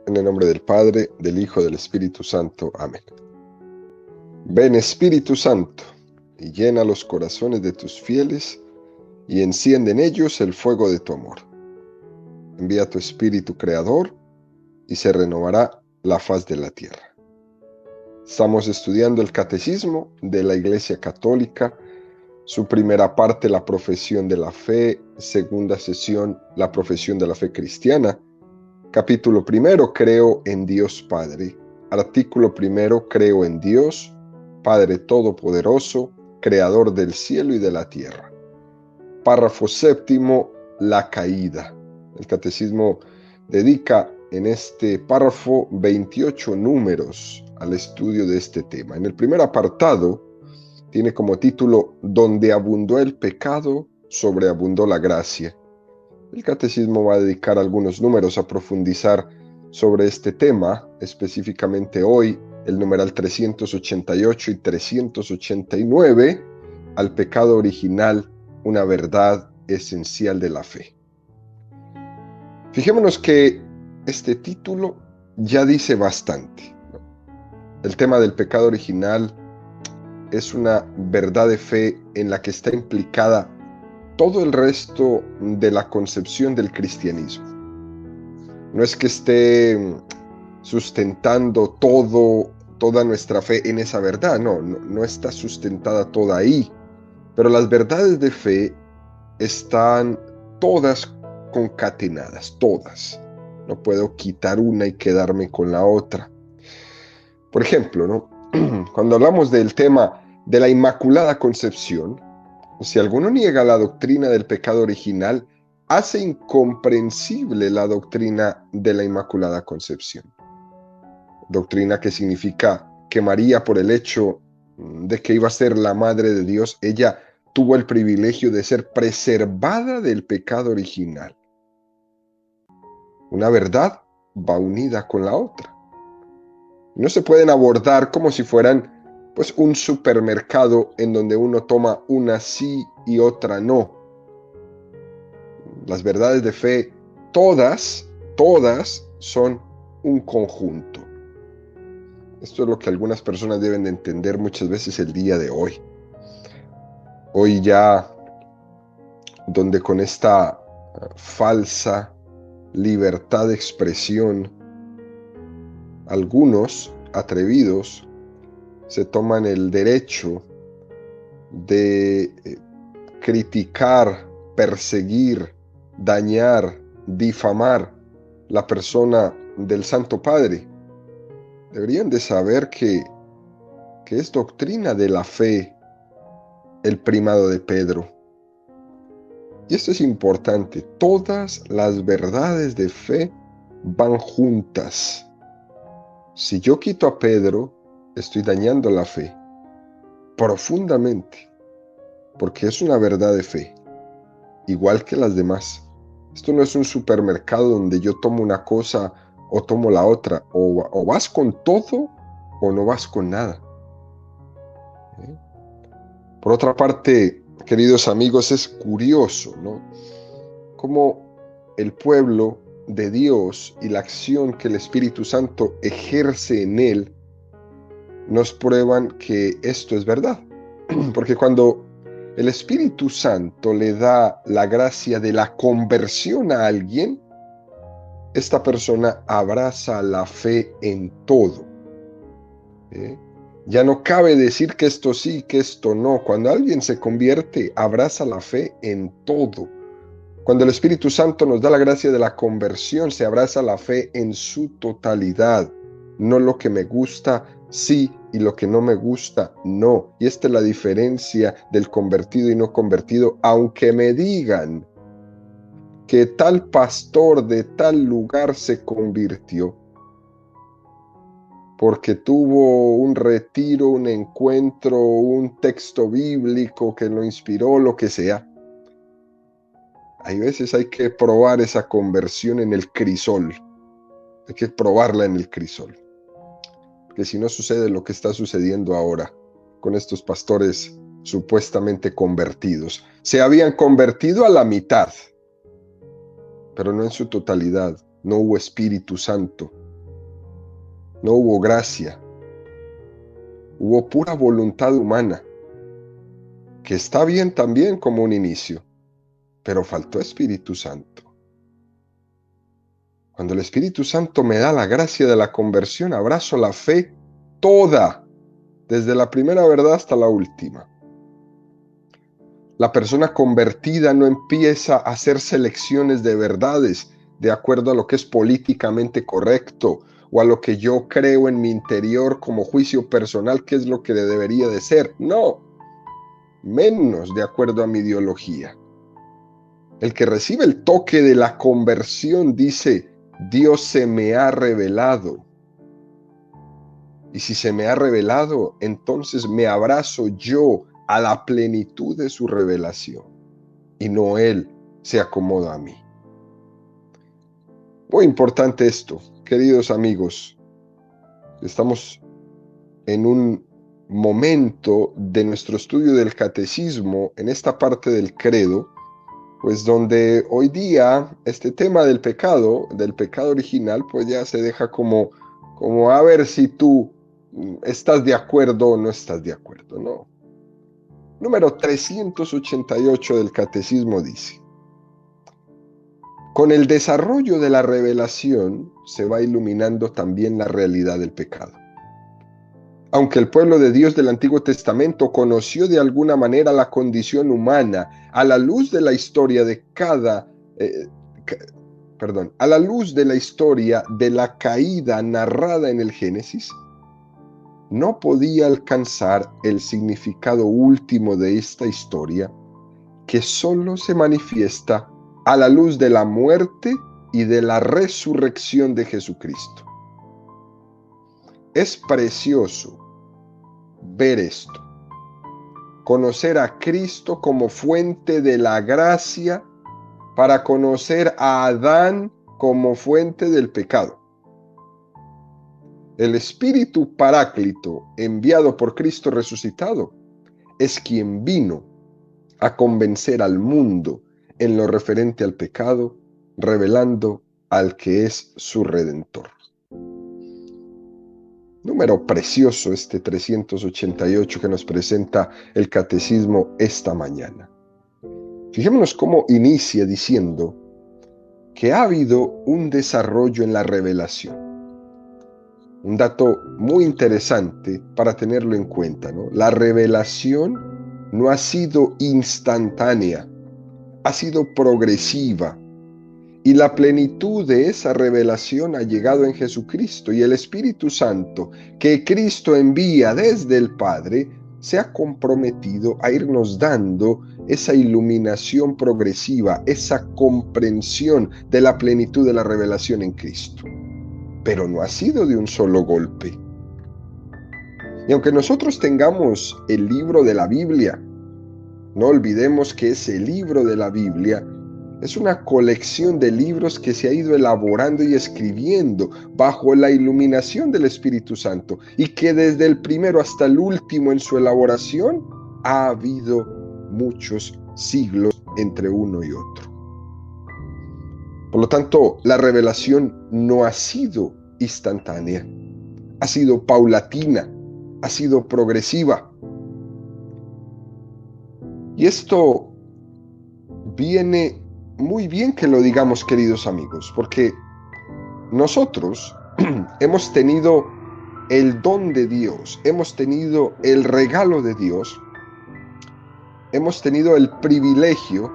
En el nombre del Padre, del Hijo, del Espíritu Santo. Amén. Ven, Espíritu Santo, y llena los corazones de tus fieles, y enciende en ellos el fuego de tu amor. Envía tu Espíritu Creador, y se renovará la faz de la tierra. Estamos estudiando el Catecismo de la Iglesia Católica, su primera parte, la profesión de la fe, segunda sesión, la profesión de la fe cristiana. Capítulo primero, creo en Dios Padre. Artículo primero, creo en Dios, Padre Todopoderoso, Creador del cielo y de la tierra. Párrafo séptimo, la caída. El Catecismo dedica en este párrafo 28 números al estudio de este tema. En el primer apartado tiene como título: Donde abundó el pecado, sobreabundó la gracia. El Catecismo va a dedicar algunos números a profundizar sobre este tema, específicamente hoy el numeral 388 y 389, al pecado original, una verdad esencial de la fe. Fijémonos que este título ya dice bastante, ¿no? El tema del pecado original es una verdad de fe en la que está implicada todo el resto de la concepción del cristianismo. No es que esté sustentando toda nuestra fe en esa verdad, no está sustentada toda ahí, pero las verdades de fe están todas concatenadas, todas. No puedo quitar una y quedarme con la otra. Por ejemplo, ¿no? Cuando hablamos del tema de la Inmaculada Concepción, si alguno niega la doctrina del pecado original, hace incomprensible la doctrina de la Inmaculada Concepción. Doctrina que significa que María, por el hecho de que iba a ser la Madre de Dios, ella tuvo el privilegio de ser preservada del pecado original. Una verdad va unida con la otra. No se pueden abordar como si fueran pues un supermercado en donde uno toma una sí y otra no. Las verdades de fe, todas son un conjunto. Esto es lo que algunas personas deben de entender muchas veces el día de hoy. Hoy ya, donde con esta falsa libertad de expresión, algunos atrevidos se toman el derecho de criticar, perseguir, dañar, difamar la persona del Santo Padre. Deberían de saber que es doctrina de la fe el primado de Pedro. Y esto es importante, todas las verdades de fe van juntas. Si yo quito a Pedro, estoy dañando la fe profundamente, porque es una verdad de fe, igual que las demás. Esto no es un supermercado donde yo tomo una cosa o tomo la otra, o vas con todo o no vas con nada. Por otra parte, queridos amigos, es curioso, ¿no? Cómo el pueblo de Dios y la acción que el Espíritu Santo ejerce en él nos prueban que esto es verdad. Porque cuando el Espíritu Santo le da la gracia de la conversión a alguien, esta persona abraza la fe en todo. Ya no cabe decir que esto sí, que esto no. Cuando alguien se convierte, abraza la fe en todo. Cuando el Espíritu Santo nos da la gracia de la conversión, se abraza la fe en su totalidad. No lo que me gusta, sí, y lo que no me gusta, no. Y esta es la diferencia del convertido y no convertido. Aunque me digan que tal pastor de tal lugar se convirtió, porque tuvo un retiro, un encuentro, un texto bíblico que lo inspiró, lo que sea. Hay veces hay que probar esa conversión en el crisol. Hay que probarla en el crisol. Porque si no sucede lo que está sucediendo ahora con estos pastores supuestamente convertidos. Se habían convertido a la mitad, pero no en su totalidad. No hubo Espíritu Santo no hubo gracia, hubo pura voluntad humana, que está bien también como un inicio, pero faltó Espíritu Santo. Cuando el Espíritu Santo me da la gracia de la conversión, abrazo la fe toda, desde la primera verdad hasta la última. La persona convertida no empieza a hacer selecciones de verdades de acuerdo a lo que es políticamente correcto o a lo que yo creo en mi interior como juicio personal, que es lo que debería de ser. No, menos de acuerdo a mi ideología. El que recibe el toque de la conversión dice: Dios se me ha revelado. Y si se me ha revelado, entonces me abrazo yo a la plenitud de su revelación. Y no Él se acomoda a mí. Muy importante esto, queridos amigos. Estamos en un momento de nuestro estudio del catecismo, en esta parte del credo, pues donde hoy día este tema del pecado original, pues ya se deja como a ver si tú estás de acuerdo o no estás de acuerdo, ¿no? Número 388 del catecismo dice: con el desarrollo de la revelación se va iluminando también la realidad del pecado. Aunque el pueblo de Dios del Antiguo Testamento conoció de alguna manera la condición humana a la luz de la historia de a la luz de la historia de la caída narrada en el Génesis, no podía alcanzar el significado último de esta historia, que solo se manifiesta a la luz de la muerte y de la resurrección de Jesucristo. Es precioso ver esto, conocer a Cristo como fuente de la gracia para conocer a Adán como fuente del pecado. El Espíritu Paráclito, enviado por Cristo resucitado, es quien vino a convencer al mundo en lo referente al pecado, revelando al que es su Redentor. Número precioso este 388 que nos presenta el Catecismo esta mañana. Fijémonos cómo inicia diciendo que ha habido un desarrollo en la revelación. Un dato muy interesante para tenerlo en cuenta, ¿no? La revelación no ha sido instantánea, ha sido progresiva. Y la plenitud de esa revelación ha llegado en Jesucristo, y el Espíritu Santo que Cristo envía desde el Padre se ha comprometido a irnos dando esa iluminación progresiva, esa comprensión de la plenitud de la revelación en Cristo. Pero no ha sido de un solo golpe. Y aunque nosotros tengamos el libro de la Biblia, no olvidemos que ese libro de la Biblia es una colección de libros que se ha ido elaborando y escribiendo bajo la iluminación del Espíritu Santo, y que desde el primero hasta el último en su elaboración ha habido muchos siglos entre uno y otro. Por lo tanto, la revelación no ha sido instantánea, ha sido paulatina, ha sido progresiva. Y esto viene muy bien que lo digamos, queridos amigos, porque nosotros hemos tenido el don de Dios, hemos tenido el regalo de Dios, hemos tenido el privilegio,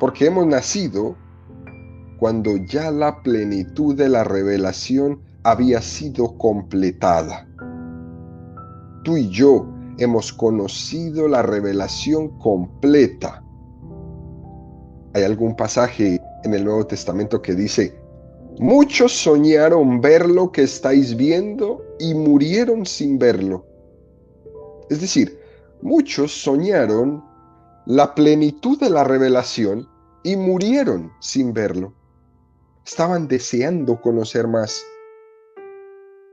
porque hemos nacido cuando ya la plenitud de la revelación había sido completada. Tú y yo hemos conocido la revelación completa. Hay algún pasaje en el Nuevo Testamento que dice: muchos soñaron ver lo que estáis viendo y murieron sin verlo. Es decir, muchos soñaron la plenitud de la revelación y murieron sin verlo. Estaban deseando conocer más.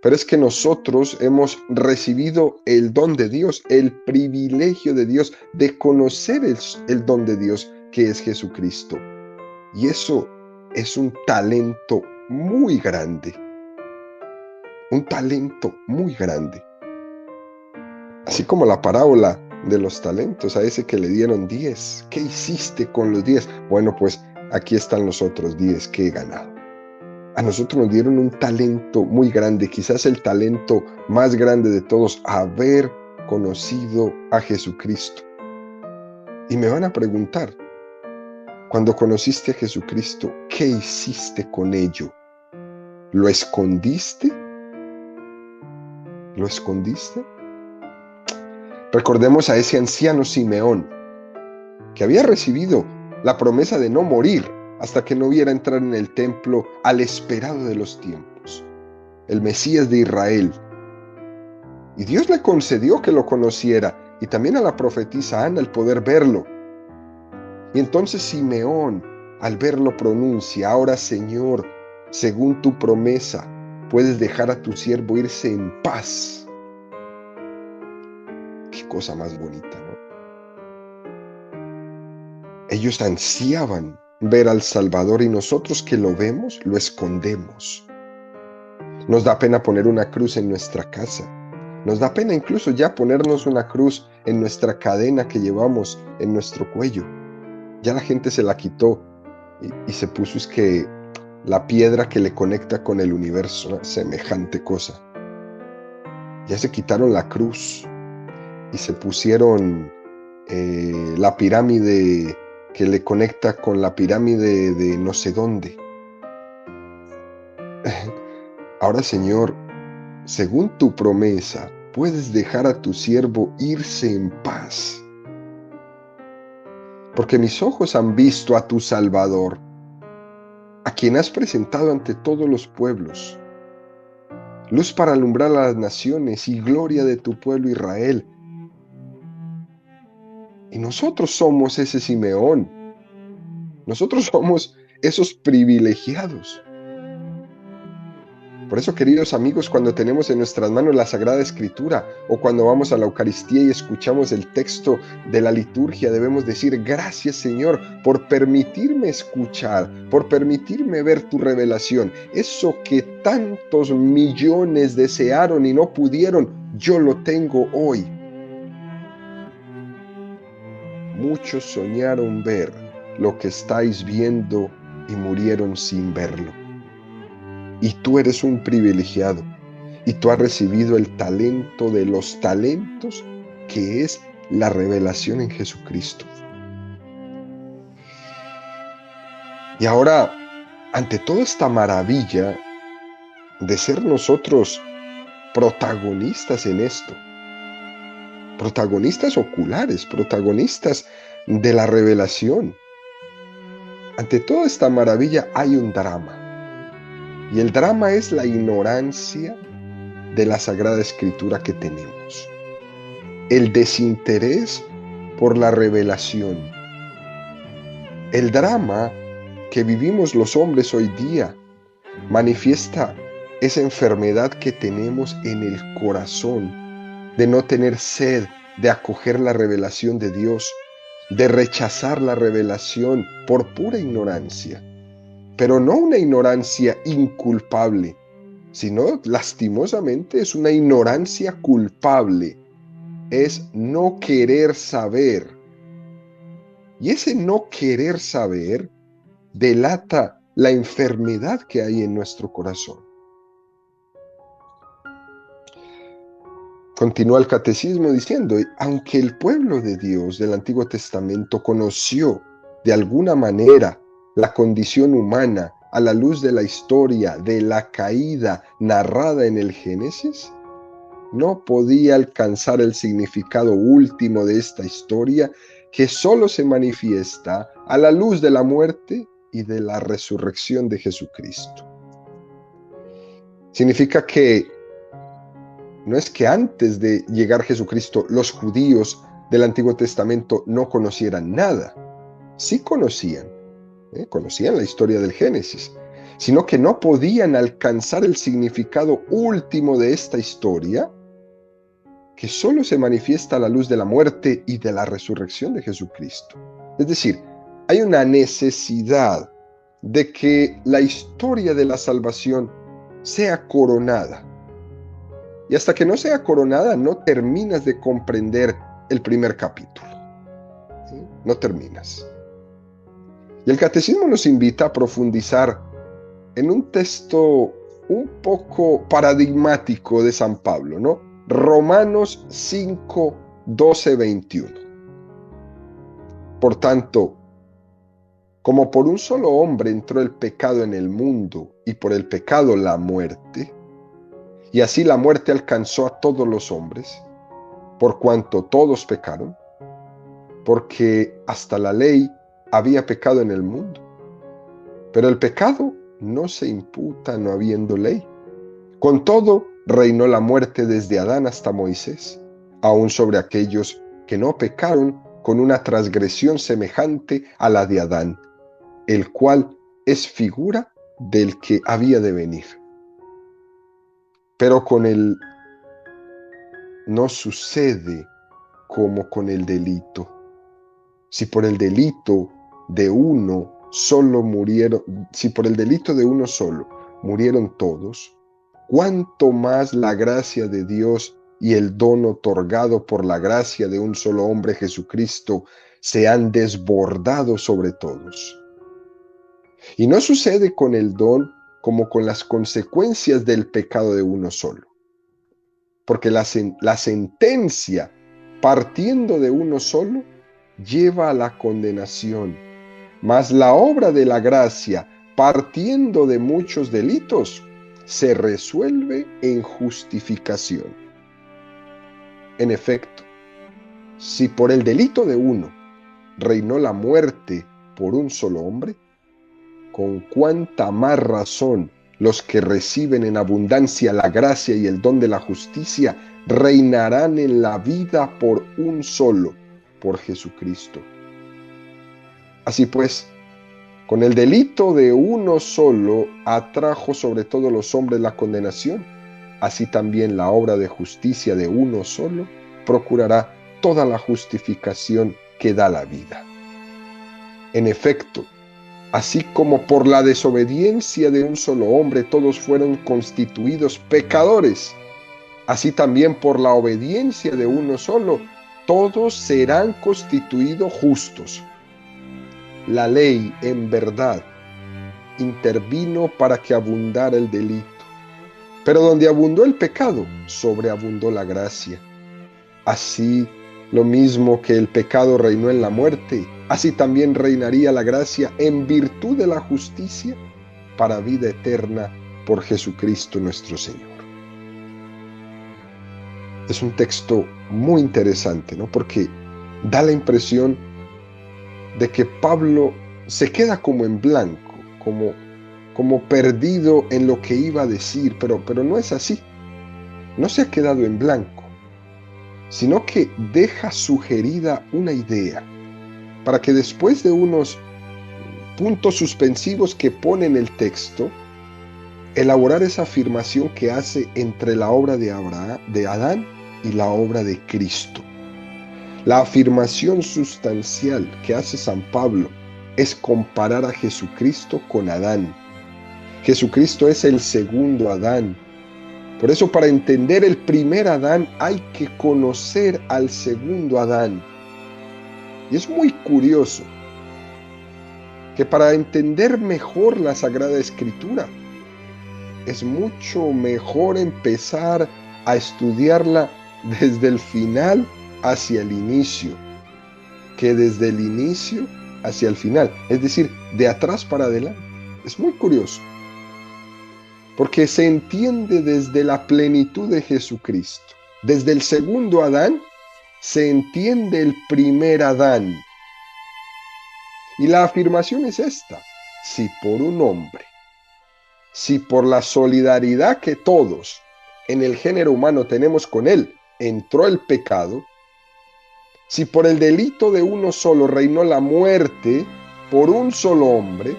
Pero es que nosotros hemos recibido el don de Dios, el privilegio de Dios de conocer el don de Dios, que es Jesucristo. Y eso es un talento muy grande. un talento muy grande. Así como la parábola de los talentos, a ese que le dieron 10. ¿Qué hiciste con los 10? Bueno, pues aquí están los otros 10 que he ganado. A nosotros nos dieron un talento muy grande, quizás el talento más grande de todos, haber conocido a Jesucristo. Y me van a preguntar, cuando conociste a Jesucristo, ¿qué hiciste con ello? ¿Lo escondiste? ¿Lo escondiste? Recordemos a ese anciano Simeón, que había recibido la promesa de no morir hasta que no viera entrar en el templo al esperado de los tiempos, el Mesías de Israel. Y Dios le concedió que lo conociera, y también a la profetisa Ana el poder verlo. Y entonces Simeón, al verlo, pronuncia: ahora, Señor, según tu promesa, puedes dejar a tu siervo irse en paz. Qué cosa más bonita, ¿no? Ellos ansiaban ver al Salvador, y nosotros que lo vemos, lo escondemos. Nos da pena poner una cruz en nuestra casa. Nos da pena incluso ya ponernos una cruz en nuestra cadena que llevamos en nuestro cuello. Ya la gente se la quitó y se puso es que la piedra que le conecta con el universo, una semejante cosa. Ya se quitaron la cruz y se pusieron la pirámide que le conecta con la pirámide de no sé dónde. Ahora, Señor, según tu promesa, puedes dejar a tu siervo irse en paz. Porque mis ojos han visto a tu Salvador, a quien has presentado ante todos los pueblos, luz para alumbrar a las naciones y gloria de tu pueblo Israel. Y nosotros somos ese Simeón. Nosotros somos esos privilegiados. Por eso, queridos amigos, cuando tenemos en nuestras manos la Sagrada Escritura o cuando vamos a la Eucaristía y escuchamos el texto de la liturgia, debemos decir: gracias, Señor, por permitirme escuchar, por permitirme ver tu revelación. Eso que tantos millones desearon y no pudieron, yo lo tengo hoy. Muchos soñaron ver lo que estáis viendo y murieron sin verlo. Y tú eres un privilegiado, y tú has recibido el talento de los talentos, que es la revelación en Jesucristo. Y ahora, ante toda esta maravilla de ser nosotros protagonistas en esto, protagonistas oculares, protagonistas de la revelación, ante toda esta maravilla hay un drama. Y el drama es la ignorancia de la Sagrada Escritura que tenemos. El desinterés por la revelación. El drama que vivimos los hombres hoy día manifiesta esa enfermedad que tenemos en el corazón de no tener sed de acoger la revelación de Dios, de rechazar la revelación por pura ignorancia. Pero no una ignorancia inculpable, sino lastimosamente es una ignorancia culpable. Es no querer saber. Y ese no querer saber delata la enfermedad que hay en nuestro corazón. Continúa el catecismo diciendo: aunque el pueblo de Dios del Antiguo Testamento conoció de alguna manera la condición humana a la luz de la historia de la caída narrada en el Génesis, no podía alcanzar el significado último de esta historia, que solo se manifiesta a la luz de la muerte y de la resurrección de Jesucristo. Significa que no es que antes de llegar Jesucristo los judíos del Antiguo Testamento no conocieran nada. Sí conocían la historia del Génesis, sino que no podían alcanzar el significado último de esta historia, que solo se manifiesta a la luz de la muerte y de la resurrección de Jesucristo. Es decir, hay una necesidad de que la historia de la salvación sea coronada, Y hasta que no sea coronada, no terminas de comprender el primer capítulo. ¿Sí? No terminas. Y el catecismo nos invita a profundizar en un texto un poco paradigmático de San Pablo, ¿no? Romanos 5, 12, 21. Por tanto, como por un solo hombre entró el pecado en el mundo y por el pecado la muerte, y así la muerte alcanzó a todos los hombres, por cuanto todos pecaron, porque hasta la ley había pecado en el mundo. Pero el pecado no se imputa no habiendo ley. Con todo, reinó la muerte desde Adán hasta Moisés, aun sobre aquellos que no pecaron con una transgresión semejante a la de Adán, el cual es figura del que había de venir. Pero con él no sucede como con el delito. Si por el delito de uno solo murieron, si por el delito de uno solo murieron todos, ¿cuánto más la gracia de Dios y el don otorgado por la gracia de un solo hombre, Jesucristo, se han desbordado sobre todos? Y no sucede con el don como con las consecuencias del pecado de uno solo. Porque la sentencia, partiendo de uno solo, lleva a la condenación. Mas la obra de la gracia, partiendo de muchos delitos, se resuelve en justificación. En efecto, si por el delito de uno reinó la muerte por un solo hombre, con cuánta más razón los que reciben en abundancia la gracia y el don de la justicia reinarán en la vida por un solo, por Jesucristo. Así pues, con el delito de uno solo atrajo sobre todos los hombres la condenación, así también la obra de justicia de uno solo procurará toda la justificación que da la vida. En efecto, así como por la desobediencia de un solo hombre todos fueron constituidos pecadores, así también por la obediencia de uno solo todos serán constituidos justos. La ley, en verdad, intervino para que abundara el delito, pero donde abundó el pecado, sobreabundó la gracia. Así, lo mismo que el pecado reinó en la muerte, así también reinaría la gracia en virtud de la justicia para vida eterna por Jesucristo nuestro Señor. Es un texto muy interesante, ¿no? Porque da la impresión de que Pablo se queda como en blanco, como perdido en lo que iba a decir, pero no es así. No se ha quedado en blanco, sino que deja sugerida una idea, para que después de unos puntos suspensivos que pone en el texto, elaborar esa afirmación que hace entre la obra de Adán y la obra de Cristo. La afirmación sustancial que hace San Pablo es comparar a Jesucristo con Adán. Jesucristo es el segundo Adán. Por eso, para entender el primer Adán hay que conocer al segundo Adán. Y es muy curioso que para entender mejor la Sagrada Escritura es mucho mejor empezar a estudiarla desde el final hacia el inicio, que desde el inicio hacia el final, es decir, de atrás para adelante. Es muy curioso, porque se entiende desde la plenitud de Jesucristo. Desde el segundo Adán se entiende el primer Adán. Y la afirmación es esta: si por un hombre, si por la solidaridad que todos en el género humano tenemos con él, entró el pecado, si por el delito de uno solo reinó la muerte por un solo hombre,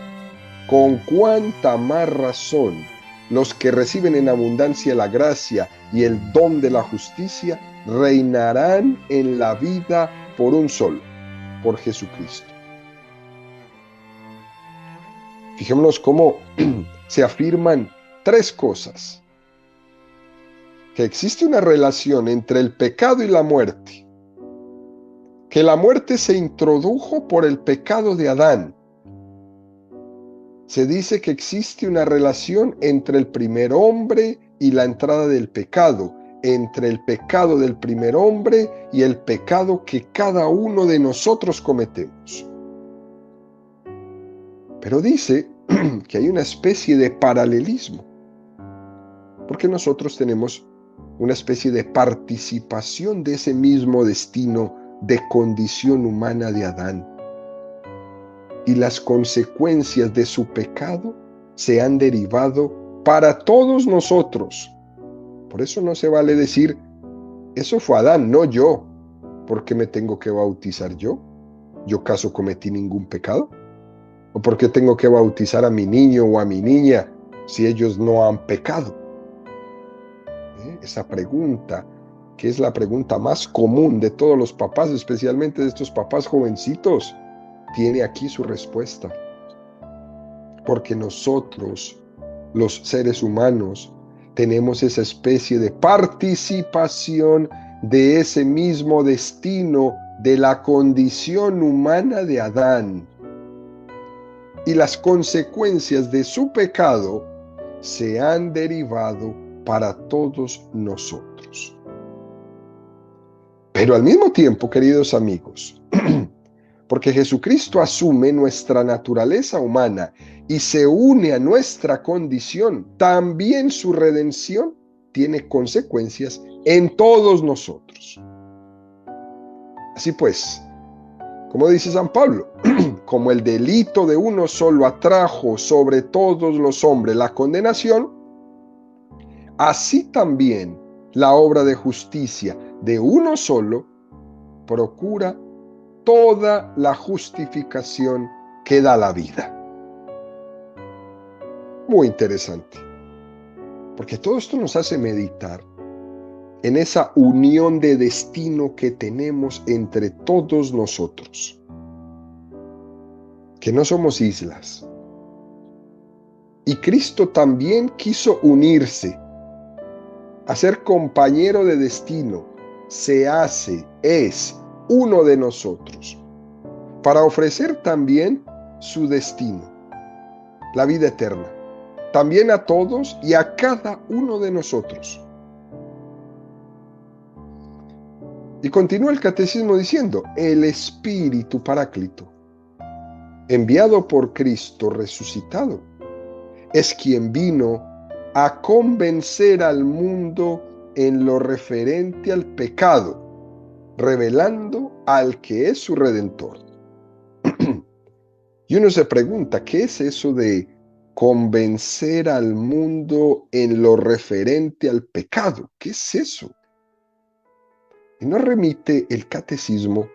con cuánta más razón los que reciben en abundancia la gracia y el don de la justicia reinarán en la vida por un solo, por Jesucristo. Fijémonos cómo se afirman tres cosas. que existe una relación entre el pecado y la muerte, que la muerte se introdujo por el pecado de Adán. Se dice que existe una relación entre el primer hombre y la entrada del pecado, entre el pecado del primer hombre y el pecado que cada uno de nosotros cometemos. Pero dice que hay una especie de paralelismo, porque nosotros tenemos una especie de participación de ese mismo destino de condición humana de Adán. Y las consecuencias de su pecado se han derivado para todos nosotros. Por eso no se vale decir, eso fue Adán, no yo, porque me tengo que bautizar yo. ¿Yo acaso cometí ningún pecado? ¿O por qué tengo que bautizar a mi niño o a mi niña si ellos no han pecado? Esa pregunta, que es la pregunta más común de todos los papás, especialmente de estos papás jovencitos, tiene aquí su respuesta. Porque nosotros, los seres humanos, tenemos esa especie de participación de ese mismo destino de la condición humana de Adán. Y las consecuencias de su pecado se han derivado para todos nosotros. Pero al mismo tiempo, queridos amigos, porque Jesucristo asume nuestra naturaleza humana y se une a nuestra condición, también su redención tiene consecuencias en todos nosotros. Así pues, como dice San Pablo, como el delito de uno solo atrajo sobre todos los hombres la condenación, así también la obra de justicia de uno solo procura toda la justificación que da la vida. Muy interesante, porque todo esto nos hace meditar en esa unión de destino que tenemos entre todos nosotros, que no somos islas. Y Cristo también quiso unirse, a ser compañero de destino, es uno de nosotros, para ofrecer también su destino, la vida eterna, también a todos y a cada uno de nosotros. Y continúa el catecismo diciendo, el Espíritu Paráclito, enviado por Cristo resucitado, es quien vino a convencer al mundo en lo referente al pecado, revelando al que es su Redentor. Y uno se pregunta, ¿qué es eso de convencer al mundo en lo referente al pecado? ¿Qué es eso? Y nos remite el catecismo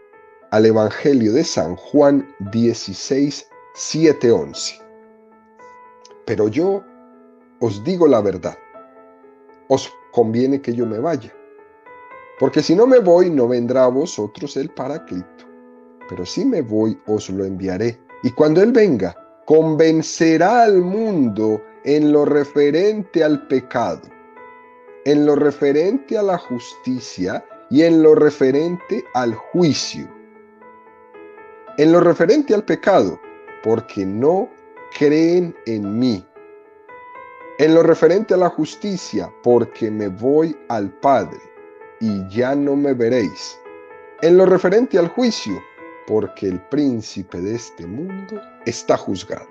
al Evangelio de San Juan 16, 7, 11. Pero yo os digo la verdad, os conviene que yo me vaya, porque si no me voy, no vendrá a vosotros el Paráclito, pero si me voy, os lo enviaré. Y cuando Él venga, convencerá al mundo en lo referente al pecado, en lo referente a la justicia y en lo referente al juicio. En lo referente al pecado, porque no creen en mí. En lo referente a la justicia, porque me voy al Padre y ya no me veréis. En lo referente al juicio, porque el príncipe de este mundo está juzgado.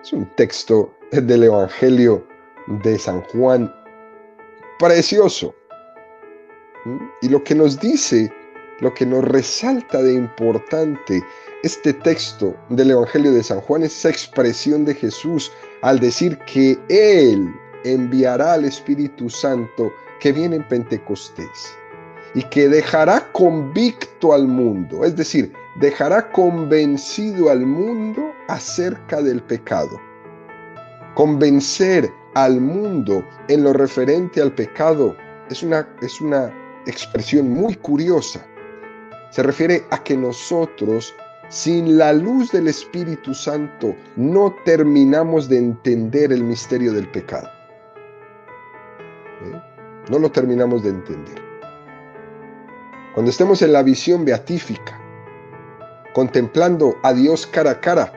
Es un texto del Evangelio de San Juan precioso. Y lo que nos dice, lo que nos resalta de importante este texto del Evangelio de San Juan es esa expresión de Jesús al decir que Él enviará al Espíritu Santo que viene en Pentecostés y que dejará convicto al mundo, es decir, dejará convencido al mundo acerca del pecado. Convencer al mundo en lo referente al pecado es una expresión muy curiosa. Se refiere a que nosotros, sin la luz del Espíritu Santo, no terminamos de entender el misterio del pecado. No lo terminamos de entender. Cuando estemos en la visión beatífica, contemplando a Dios cara a cara,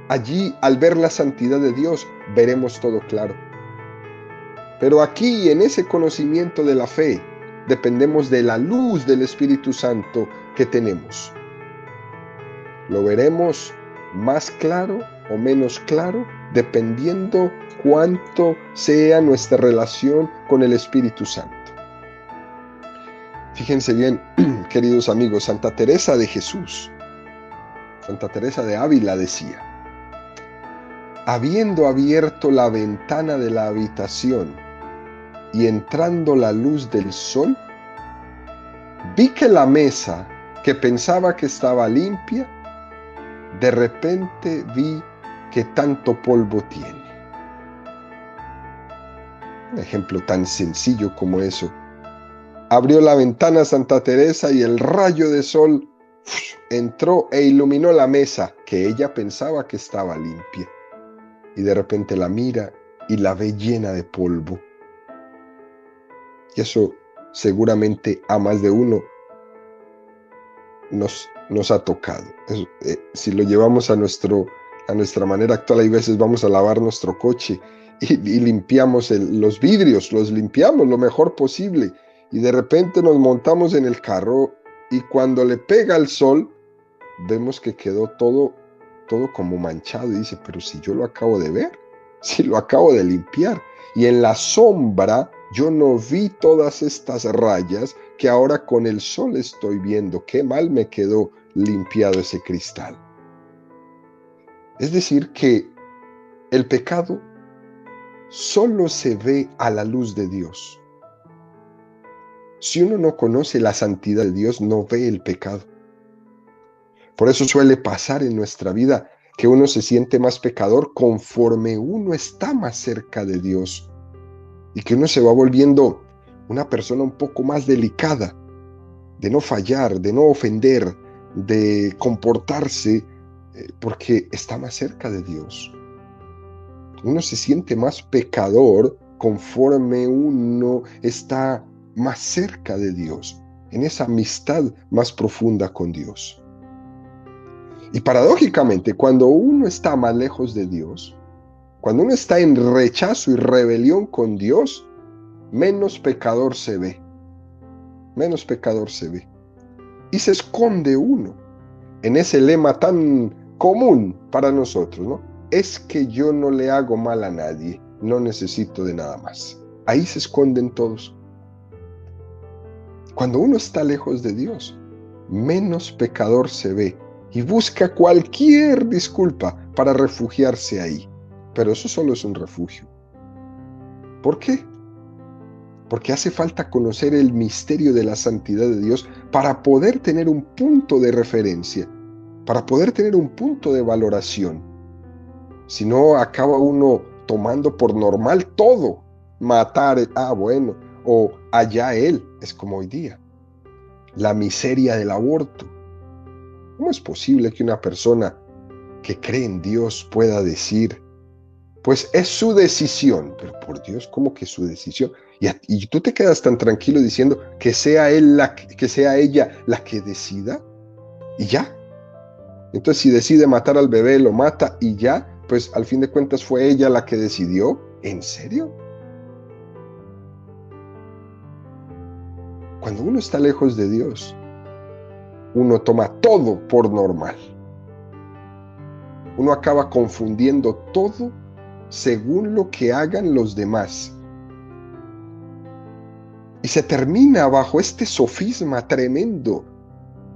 allí, al ver la santidad de Dios, veremos todo claro. Pero aquí, en ese conocimiento de la fe, dependemos de la luz del Espíritu Santo que tenemos. Lo veremos más claro o menos claro, dependiendo cuánto sea nuestra relación con el Espíritu Santo. Fíjense bien, queridos amigos, Santa Teresa de Jesús, Santa Teresa de Ávila decía: habiendo abierto la ventana de la habitación y entrando la luz del sol, vi que la mesa, que pensaba que estaba limpia, de repente vi que tanto polvo tiene. Un ejemplo tan sencillo como eso. Abrió la ventana Santa Teresa y el rayo de sol entró e iluminó la mesa, que ella pensaba que estaba limpia. Y de repente la mira y la ve llena de polvo. Y eso seguramente a más de uno nos ha tocado. Eso, si lo llevamos a nuestra manera actual, hay veces vamos a lavar nuestro coche y limpiamos los vidrios, los limpiamos lo mejor posible. Y de repente nos montamos en el carro y cuando le pega el sol, vemos que quedó todo como manchado. Y dice, pero si yo lo acabo de ver, si lo acabo de limpiar. Y en la sombra yo no vi todas estas rayas que ahora con el sol estoy viendo. Qué mal me quedó limpiado ese cristal. Es decir, que el pecado solo se ve a la luz de Dios. Si uno no conoce la santidad de Dios, no ve el pecado. Por eso suele pasar en nuestra vida que uno se siente más pecador conforme uno está más cerca de Dios. Y que uno se va volviendo una persona un poco más delicada, de no fallar, de no ofender, de comportarse, porque está más cerca de Dios. Uno se siente más pecador conforme uno está más cerca de Dios, en esa amistad más profunda con Dios. Y paradójicamente, cuando uno está más lejos de Dios, cuando uno está en rechazo y rebelión con Dios, menos pecador se ve. Menos pecador se ve. Y se esconde uno en ese lema tan común para nosotros, ¿no? Es que yo no le hago mal a nadie, no necesito de nada más. Ahí se esconden todos. Cuando uno está lejos de Dios, menos pecador se ve y busca cualquier disculpa para refugiarse ahí. Pero eso solo es un refugio. ¿Por qué? Porque hace falta conocer el misterio de la santidad de Dios para poder tener un punto de referencia, para poder tener un punto de valoración. Si no, acaba uno tomando por normal todo. Matar, bueno, o allá él, es como hoy día. La miseria del aborto. ¿Cómo es posible que una persona que cree en Dios pueda decir, pues es su decisión? Pero por Dios, ¿cómo que su decisión? Y tú te quedas tan tranquilo diciendo que sea ella la que decida y ya. Entonces, si decide matar al bebé, lo mata y ya, pues al fin de cuentas fue ella la que decidió. ¿En serio? Cuando uno está lejos de Dios, uno toma todo por normal. Uno acaba confundiendo todo según lo que hagan los demás. Y se termina bajo este sofisma tremendo,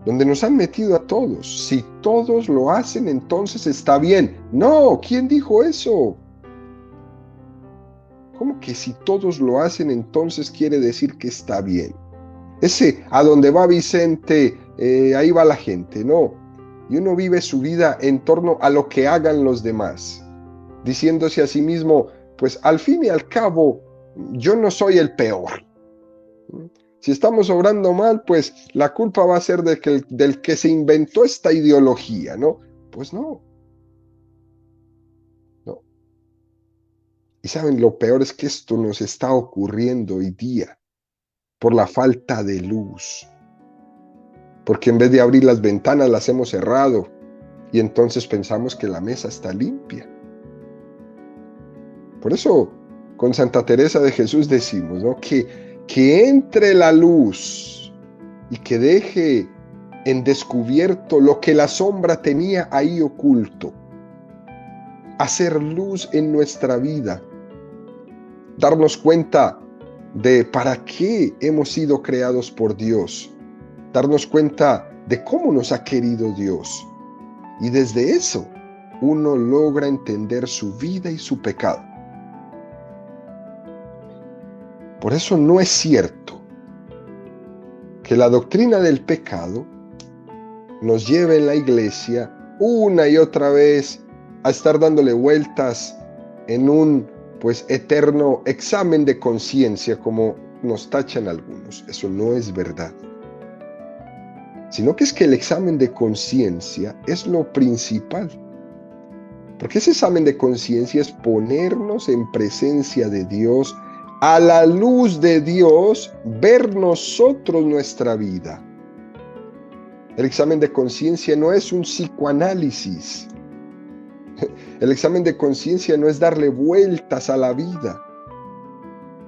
donde nos han metido a todos. Si todos lo hacen, entonces está bien. No, ¿quién dijo eso? ¿Cómo que si todos lo hacen, entonces quiere decir que está bien? Ese, a donde va Vicente, ahí va la gente, no. Y uno vive su vida en torno a lo que hagan los demás, diciéndose a sí mismo, pues al fin y al cabo, yo no soy el peor. Si estamos obrando mal, pues la culpa va a ser del que se inventó esta ideología, ¿no? Pues no. No. Y saben, lo peor es que esto nos está ocurriendo hoy día por la falta de luz. Porque en vez de abrir las ventanas las hemos cerrado y entonces pensamos que la mesa está limpia. Por eso con Santa Teresa de Jesús decimos, ¿no?, que entre la luz y que deje en descubierto lo que la sombra tenía ahí oculto. Hacer luz en nuestra vida. Darnos cuenta de para qué hemos sido creados por Dios. Darnos cuenta de cómo nos ha querido Dios. Y desde eso uno logra entender su vida y su pecado. Por eso no es cierto que la doctrina del pecado nos lleve en la iglesia una y otra vez a estar dándole vueltas en un eterno examen de conciencia, como nos tachan algunos. Eso no es verdad. Sino que es que el examen de conciencia es lo principal. Porque ese examen de conciencia es ponernos en presencia de Dios, a la luz de Dios, ver nosotros nuestra vida. El examen de conciencia no es un psicoanálisis. El examen de conciencia no es darle vueltas a la vida.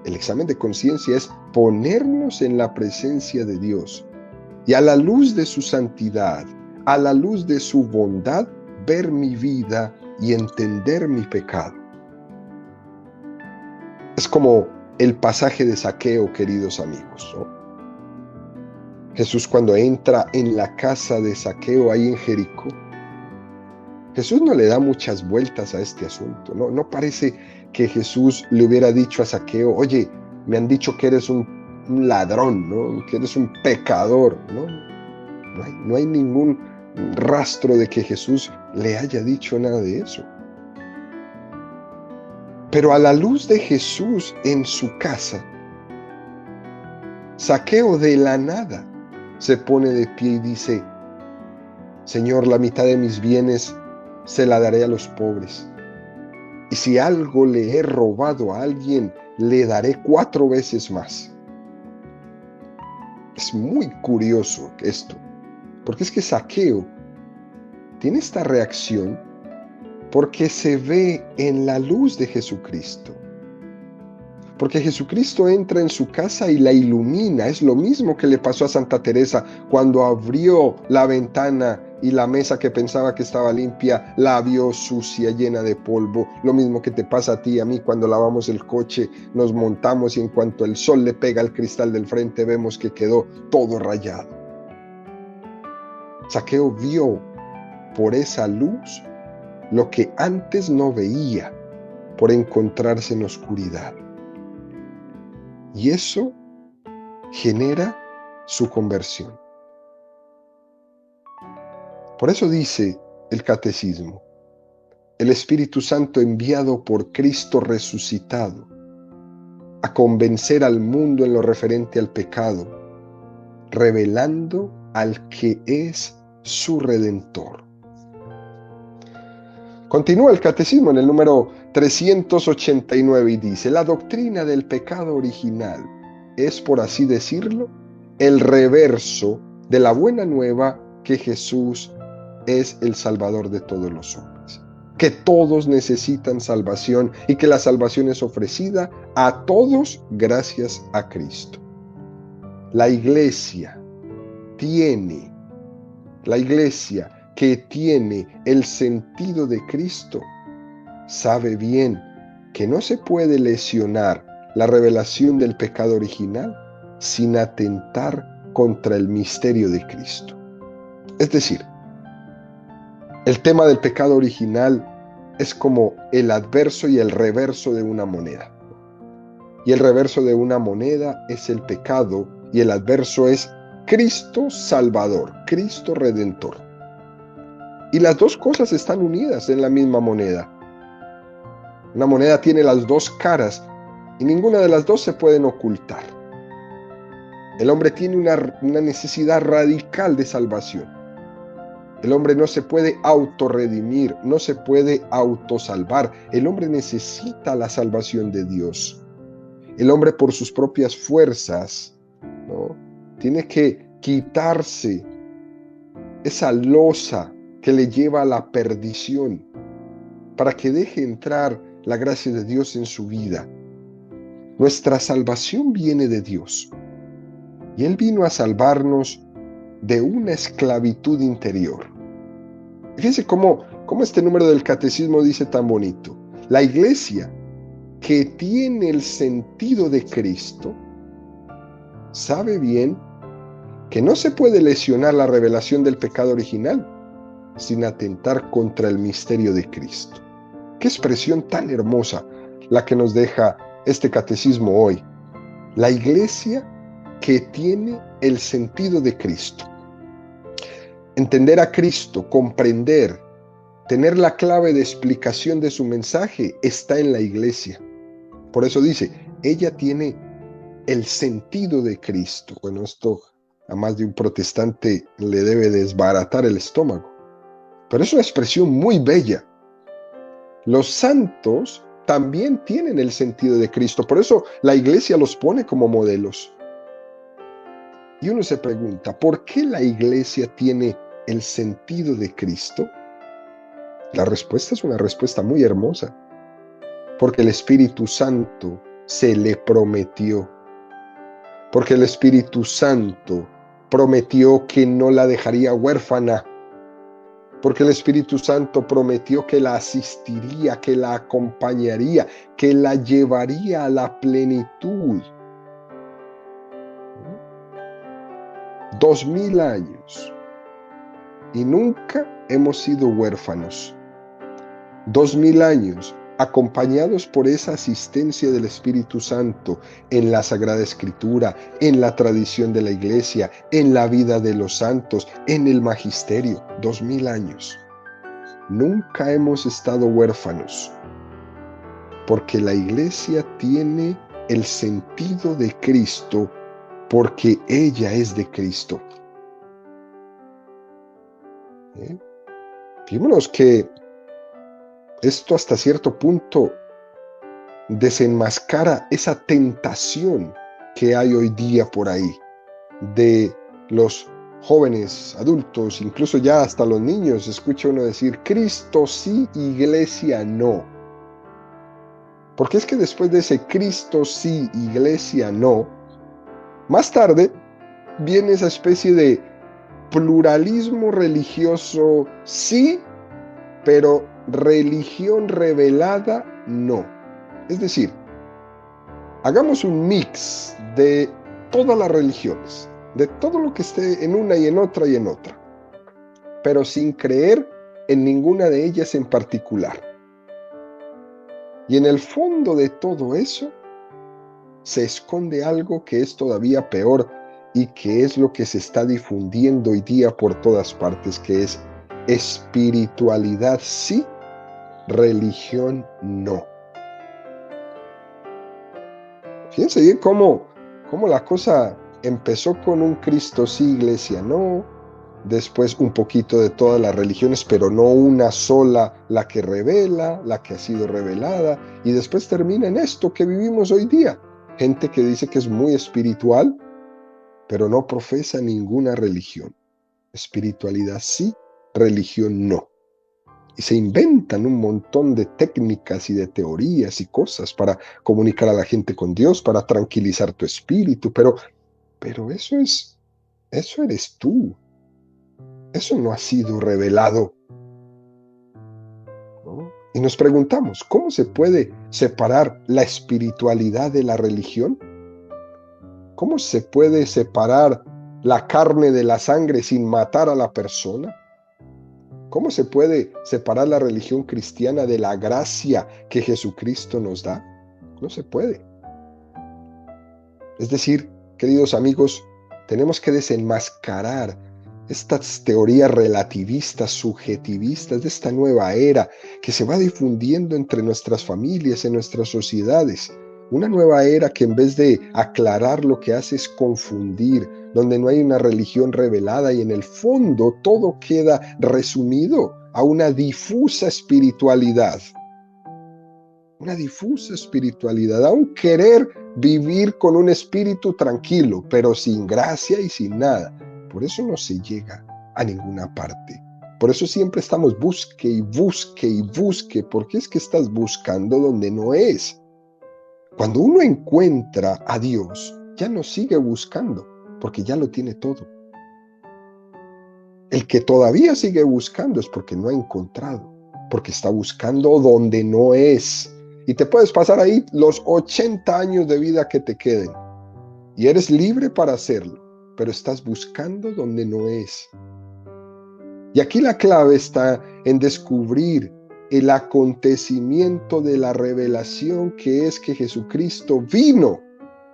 El examen de conciencia es ponernos en la presencia de Dios y a la luz de su santidad, a la luz de su bondad, ver mi vida y entender mi pecado. Es como el pasaje de Zaqueo, queridos amigos, ¿no? Jesús, cuando entra en la casa de Zaqueo ahí en Jericó, Jesús no le da muchas vueltas a este asunto. No parece que Jesús le hubiera dicho a Zaqueo, oye, me han dicho que eres un ladrón, ¿no?, que eres un pecador. No hay ningún rastro de que Jesús le haya dicho nada de eso. Pero a la luz de Jesús en su casa, Zaqueo de la nada se pone de pie y dice, Señor, la mitad de mis bienes se la daré a los pobres. Y si algo le he robado a alguien, le daré 4 veces más. Es muy curioso esto, porque es que Zaqueo tiene esta reacción porque se ve en la luz de Jesucristo. Porque Jesucristo entra en su casa y la ilumina. Es lo mismo que le pasó a Santa Teresa cuando abrió la ventana y la mesa que pensaba que estaba limpia la vio sucia, llena de polvo. Lo mismo que te pasa a ti y a mí cuando lavamos el coche, nos montamos y en cuanto el sol le pega al cristal del frente vemos que quedó todo rayado. Zaqueo vio por esa luz lo que antes no veía por encontrarse en oscuridad. Y eso genera su conversión. Por eso dice el Catecismo, el Espíritu Santo enviado por Cristo resucitado a convencer al mundo en lo referente al pecado, revelando al que es su Redentor. Continúa el Catecismo en el número 389 y dice, la doctrina del pecado original es, por así decirlo, el reverso de la buena nueva que Jesús es el Salvador de todos los hombres, que todos necesitan salvación y que la salvación es ofrecida a todos gracias a Cristo. La iglesia que tiene el sentido de Cristo sabe bien que no se puede lesionar la revelación del pecado original sin atentar contra el misterio de Cristo. Es decir, el tema del pecado original es como el adverso y el reverso de una moneda. Y el reverso de una moneda es el pecado y el adverso es Cristo Salvador, Cristo Redentor. Y las dos cosas están unidas en la misma moneda. Una moneda tiene las dos caras y ninguna de las dos se pueden ocultar. El hombre tiene una necesidad radical de salvación. El hombre no se puede autorredimir, no se puede autosalvar. El hombre necesita la salvación de Dios. El hombre por sus propias fuerzas, ¿no?, tiene que quitarse esa losa que le lleva a la perdición para que deje entrar la gracia de Dios en su vida. Nuestra salvación viene de Dios y Él vino a salvarnos de una esclavitud interior. Fíjense cómo este número del catecismo dice tan bonito: la iglesia que tiene el sentido de Cristo sabe bien que no se puede lesionar la revelación del pecado original sin atentar contra el misterio de Cristo. Qué expresión tan hermosa la que nos deja este catecismo hoy. La iglesia que tiene el sentido de Cristo. Entender a Cristo, comprender, tener la clave de explicación de su mensaje está en la iglesia. Por eso dice, ella tiene el sentido de Cristo. Bueno, esto a más de un protestante le debe desbaratar el estómago. Pero es una expresión muy bella. Los santos también tienen el sentido de Cristo. Por eso la iglesia los pone como modelos. Y uno se pregunta, ¿por qué la iglesia tiene el sentido de Cristo? La respuesta es una respuesta muy hermosa. Porque el Espíritu Santo se le prometió. Porque el Espíritu Santo prometió que no la dejaría huérfana. Porque el Espíritu Santo prometió que la asistiría, que la acompañaría, que la llevaría a la plenitud. 2000 años y nunca hemos sido huérfanos. 2000 años acompañados por esa asistencia del Espíritu Santo en la Sagrada Escritura, en la tradición de la Iglesia, en la vida de los santos, en el magisterio. 2000 años. Nunca hemos estado huérfanos, porque la Iglesia tiene el sentido de Cristo, porque ella es de Cristo. Fijémonos que esto hasta cierto punto desenmascara esa tentación que hay hoy día por ahí de los jóvenes, adultos, incluso ya hasta los niños. Escucha uno decir, Cristo sí, iglesia no. Porque es que después de ese Cristo sí, iglesia no, más tarde viene esa especie de pluralismo religioso sí, pero religión revelada no. Es decir, hagamos un mix de todas las religiones, de todo lo que esté en una y en otra y en otra, pero sin creer en ninguna de ellas en particular. Y en el fondo de todo eso se esconde algo que es todavía peor y que es lo que se está difundiendo hoy día por todas partes, que es espiritualidad sí, religión no. Fíjense bien cómo la cosa empezó con un Cristo sí, iglesia no, después un poquito de todas las religiones, pero no una sola la que revela, la que ha sido revelada, y después termina en esto que vivimos hoy día. Gente que dice que es muy espiritual, pero no profesa ninguna religión. Espiritualidad sí, religión no. Y se inventan un montón de técnicas y de teorías y cosas para comunicar a la gente con Dios, para tranquilizar tu espíritu, pero eso eres tú. Eso no ha sido revelado, ¿no? Y nos preguntamos, ¿cómo se puede separar la espiritualidad de la religión? ¿Cómo se puede separar la carne de la sangre sin matar a la persona? ¿Cómo se puede separar la religión cristiana de la gracia que Jesucristo nos da? No se puede. Es decir, queridos amigos, tenemos que desenmascarar estas teorías relativistas, subjetivistas de esta nueva era que se va difundiendo entre nuestras familias, en nuestras sociedades, Una nueva era que en vez de aclarar lo que hace es confundir, donde no hay una religión revelada y en el fondo todo queda resumido a una difusa espiritualidad. Una difusa espiritualidad, a un querer vivir con un espíritu tranquilo, pero sin gracia y sin nada. Por eso no se llega a ninguna parte. Por eso siempre estamos busque y busque y busque, porque es que estás buscando donde no es. Cuando uno encuentra a Dios, ya no sigue buscando, porque ya lo tiene todo. El que todavía sigue buscando es porque no ha encontrado, porque está buscando donde no es. Y te puedes pasar ahí los 80 años de vida que te queden. Y eres libre para hacerlo, pero estás buscando donde no es. Y aquí la clave está en descubrir el acontecimiento de la revelación, que es que Jesucristo vino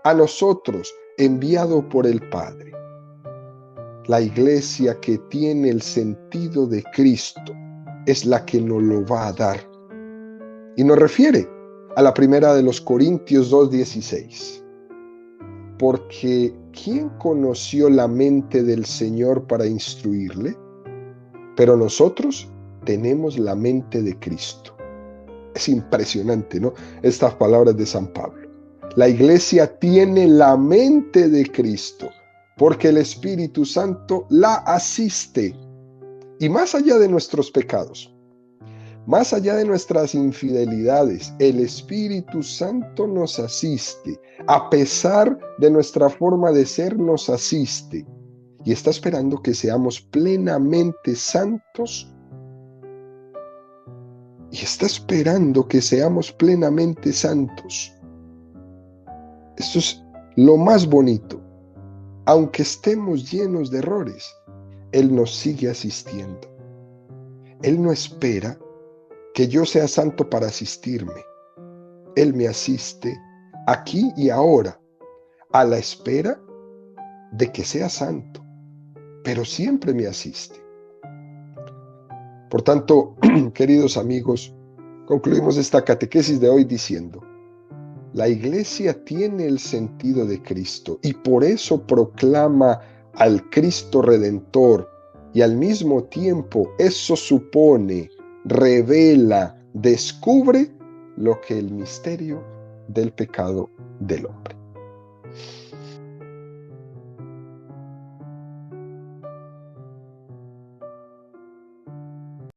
a nosotros enviado por el Padre. La iglesia que tiene el sentido de Cristo es la que nos lo va a dar. Y nos refiere a la primera de los Corintios 2:16. Porque ¿quién conoció la mente del Señor para instruirle? Pero nosotros tenemos la mente de Cristo. Es impresionante, ¿no? Estas palabras de San Pablo. La iglesia tiene la mente de Cristo, porque el Espíritu Santo la asiste. Y más allá de nuestros pecados, más allá de nuestras infidelidades, el Espíritu Santo nos asiste. A pesar de nuestra forma de ser, nos asiste. Y está esperando que seamos plenamente santos. Y está esperando que seamos plenamente santos. Esto es lo más bonito. Aunque estemos llenos de errores, Él nos sigue asistiendo. Él no espera que yo sea santo para asistirme. Él me asiste aquí y ahora, a la espera de que sea santo, pero siempre me asiste. Por tanto, queridos amigos, concluimos esta catequesis de hoy diciendo: la iglesia tiene el sentido de Cristo y por eso proclama al Cristo Redentor, y al mismo tiempo eso supone, revela, descubre lo que el misterio del pecado del hombre.